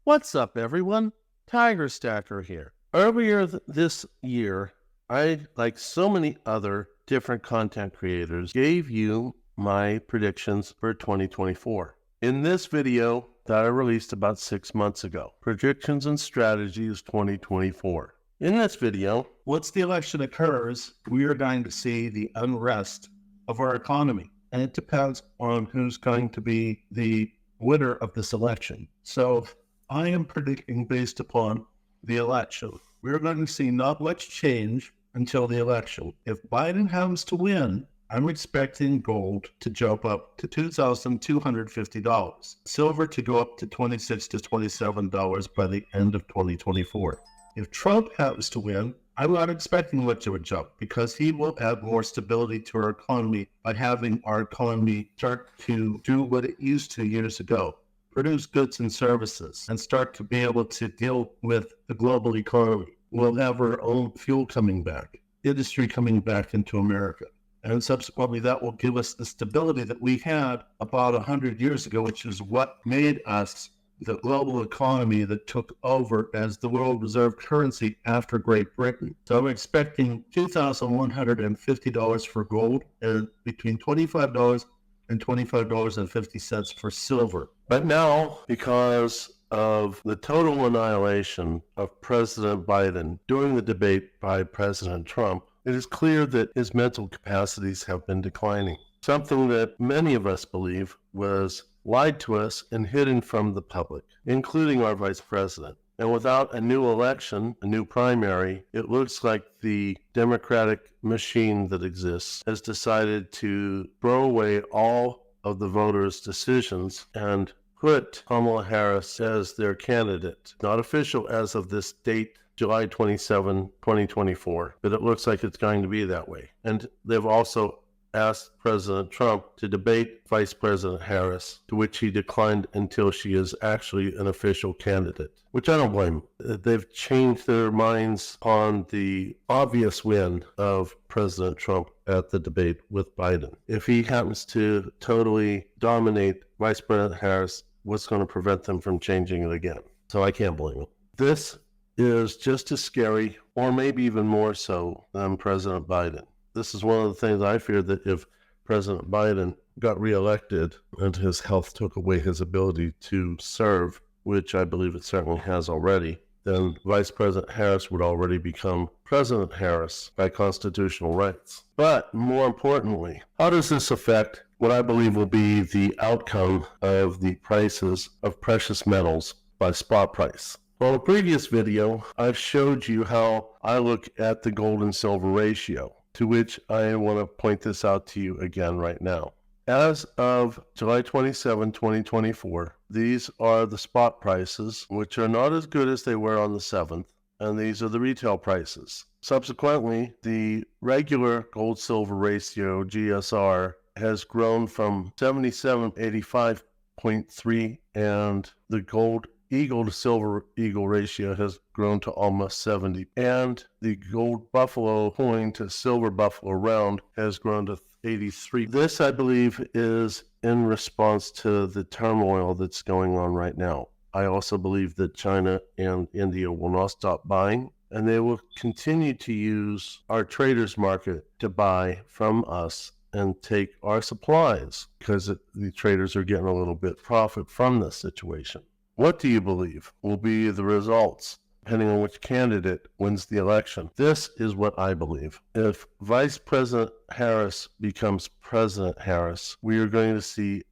What's up, everyone? Tiger Stacker here. Earlier this year, I, like so many other different content creators, gave you my predictions for 2024. In this video that I released about 6 months ago, Predictions and Strategies 2024. In this video, once the election occurs, we are going to see the unrest of our economy. And it depends on who's going to be the winner of this election. So I am predicting based upon the election. We're going to see not much change until the election. If Biden happens to win, I'm expecting gold to jump up to $2,250, silver to go up to $26 to $27 by the end of 2024. If Trump happens to win, I'm not expecting much of a jump because he will add more stability to our economy by having our economy start to do what it used to years ago. Produce goods and services, and start to be able to deal with the global economy. We'll have our own fuel coming back, industry coming back into America. And subsequently, that will give us the stability that we had about 100 years ago, which is what made us the global economy that took over as the world reserve currency after Great Britain. So I'm expecting $2,150 for gold and between $25 and $25.50 for silver. But now, because of the total annihilation of President Biden during the debate by President Trump, it is clear that his mental capacities have been declining. Something that many of us believe was lied to us and hidden from the public, including our vice president. And without a new election, a new primary, it looks like the Democratic machine that exists has decided to throw away all of the voters' decisions and put Kamala Harris as their candidate. Not official as of this date, July 27, 2024, but it looks like it's going to be that way. And they've also asked President Trump to debate Vice President Harris, to which he declined until she is actually an official candidate, which I don't blame them. They've changed their minds on the obvious win of President Trump at the debate with Biden. If he happens to totally dominate Vice President Harris, what's going to prevent them from changing it again? So I can't blame them. This is just as scary, or maybe even more so, than President Biden. This is one of the things I fear, that if President Biden got reelected and his health took away his ability to serve, which I believe it certainly has already, then Vice President Harris would already become President Harris by constitutional rights. But more importantly, how does this affect what I believe will be the outcome of the prices of precious metals by spot price? Well, in a previous video, I've showed you how I look at the gold and silver ratio, to which I want to point this out to you again right now. As of July 27, 2024, these are the spot prices, which are not as good as they were on the 7th, and these are the retail prices. Subsequently, the regular gold-silver ratio, GSR, has grown from 77.85.3, and the gold eagle to silver eagle ratio has grown to almost 70, and the gold buffalo coin to silver buffalo round has grown to 83. This, I believe, is in response to the turmoil that's going on right now. I also believe that China and India will not stop buying, and they will continue to use our traders market to buy from us and take our supplies, because the traders are getting a little bit profit from this situation. What do you believe will be the results, depending on which candidate wins the election? This is what I believe. If Vice President Harris becomes President Harris, we are going to see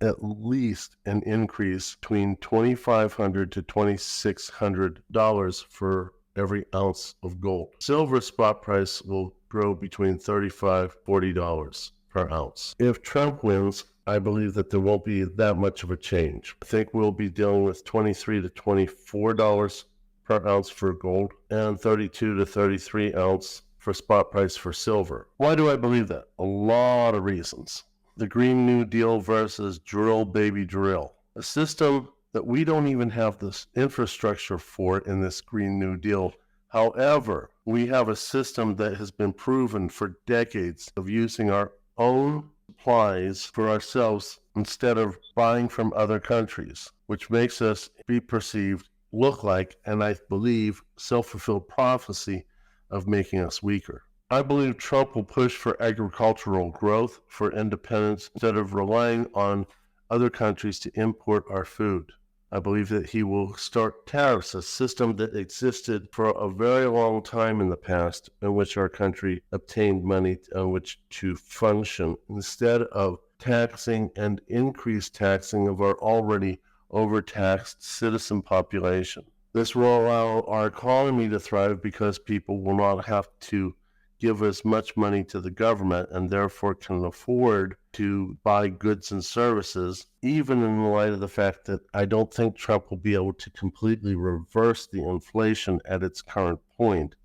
at least an increase between $2,500 to $2,600 for every ounce of gold. Silver spot price will grow between $35 to $40 per ounce. If Trump wins, I believe that there won't be that much of a change. I think we'll be dealing with $23 to $24 per ounce for gold and $32 to $33 ounce for spot price for silver. Why do I believe that? A lot of reasons. The Green New Deal versus drill baby drill. A system that we don't even have this infrastructure for in this Green New Deal. However, we have a system that has been proven for decades of using our own supplies for ourselves instead of buying from other countries, which makes us be perceived, look like, and I believe self-fulfilled prophecy of making us weaker. I believe Trump will push for agricultural growth, for independence, instead of relying on other countries to import our food. I believe that he will start tariffs, a system that existed for a very long time in the past, in which our country obtained money on which to function, instead of taxing and increased taxing of our already overtaxed citizen population. This will allow our economy to thrive because people will not have to give as much money to the government and therefore can afford to buy goods and services, even in the light of the fact that I don't think Trump will be able to completely reverse the inflation at its current point,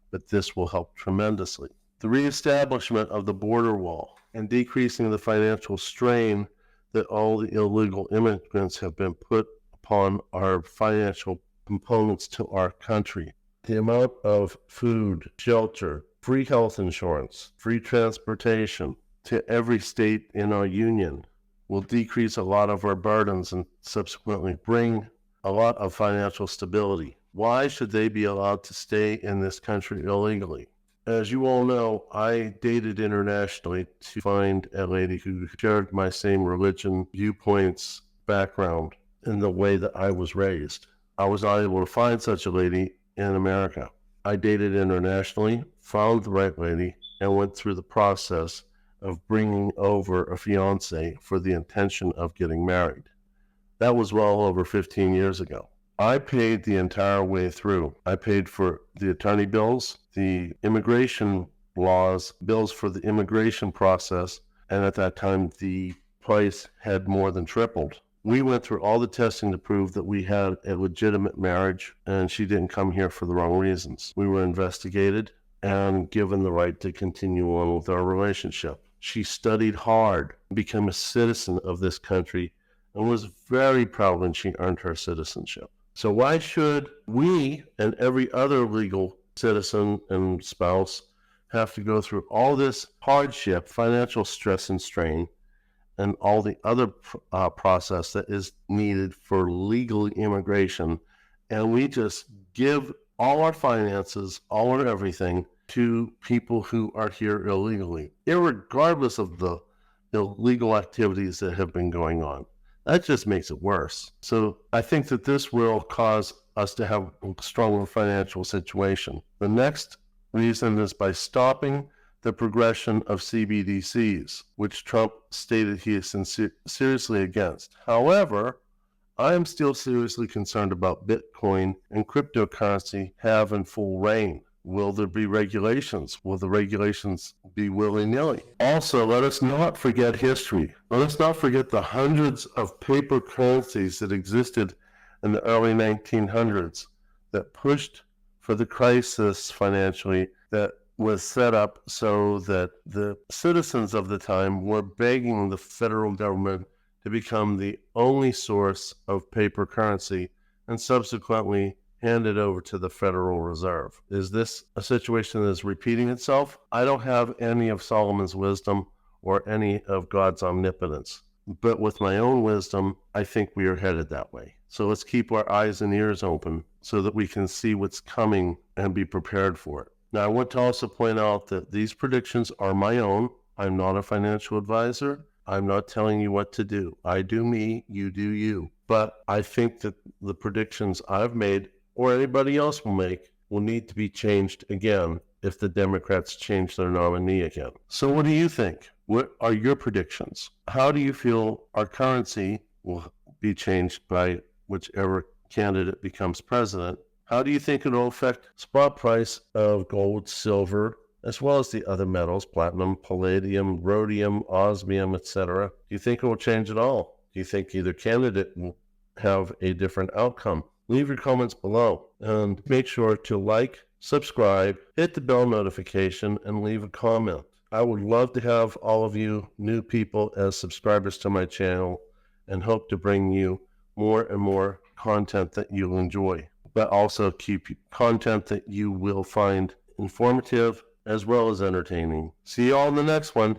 but this will help tremendously. The reestablishment of the border wall and decreasing the financial strain that all the illegal immigrants have been put upon our financial components to our country. The amount of food, shelter, free health insurance, free transportation to every state in our union will decrease a lot of our burdens and subsequently bring a lot of financial stability. Why should they be allowed to stay in this country illegally? As you all know, I dated internationally to find a lady who shared my same religion, viewpoints, background, in the way that I was raised. I was not able to find such a lady in America. I dated internationally, found the right lady, and went through the process of bringing over a fiance for the intention of getting married. That was well over 15 years ago. I paid the entire way through. I paid for the attorney bills, the immigration laws, bills for the immigration process, and at that time the price had more than tripled. We went through all the testing to prove that we had a legitimate marriage and she didn't come here for the wrong reasons. We were investigated and given the right to continue on with our relationship. She studied hard, became a citizen of this country, and was very proud when she earned her citizenship. So why should we and every other legal citizen and spouse have to go through all this hardship, financial stress and strain, and all the other process that is needed for legal immigration, and we just give all our finances, all our everything, to people who are here illegally, irregardless of the illegal activities that have been going on? That just makes it worse. So I think that this will cause us to have a stronger financial situation. The next reason is by stopping the progression of CBDCs, which Trump stated he is seriously against. However, I am still seriously concerned about Bitcoin and cryptocurrency having full reign. Will there be regulations? Will the regulations be willy-nilly? Also, let us not forget history. Let us not forget the hundreds of paper currencies that existed in the early 1900s that pushed for the crisis financially that was set up so that the citizens of the time were begging the federal government to become the only source of paper currency and subsequently hand it over to the Federal Reserve. Is this a situation that is repeating itself? I don't have any of Solomon's wisdom or any of God's omnipotence, but with my own wisdom, I think we are headed that way. So let's keep our eyes and ears open so that we can see what's coming and be prepared for it. Now, I want to also point out that these predictions are my own. I'm not a financial advisor. I'm not telling you what to do. I do me, you do you. But I think that the predictions I've made or anybody else will make will need to be changed again if the Democrats change their nominee again. So what do you think? What are your predictions? How do you feel our currency will be changed by whichever candidate becomes president? How do you think it will affect spot price of gold, silver, as well as the other metals, platinum, palladium, rhodium, osmium, etc.? Do you think it will change at all? Do you think either candidate will have a different outcome? Leave your comments below and make sure to like, subscribe, hit the bell notification, and leave a comment. I would love to have all of you new people as subscribers to my channel and hope to bring you more and more content that you'll enjoy, but also keep content that you will find informative as well as entertaining. See you all in the next one.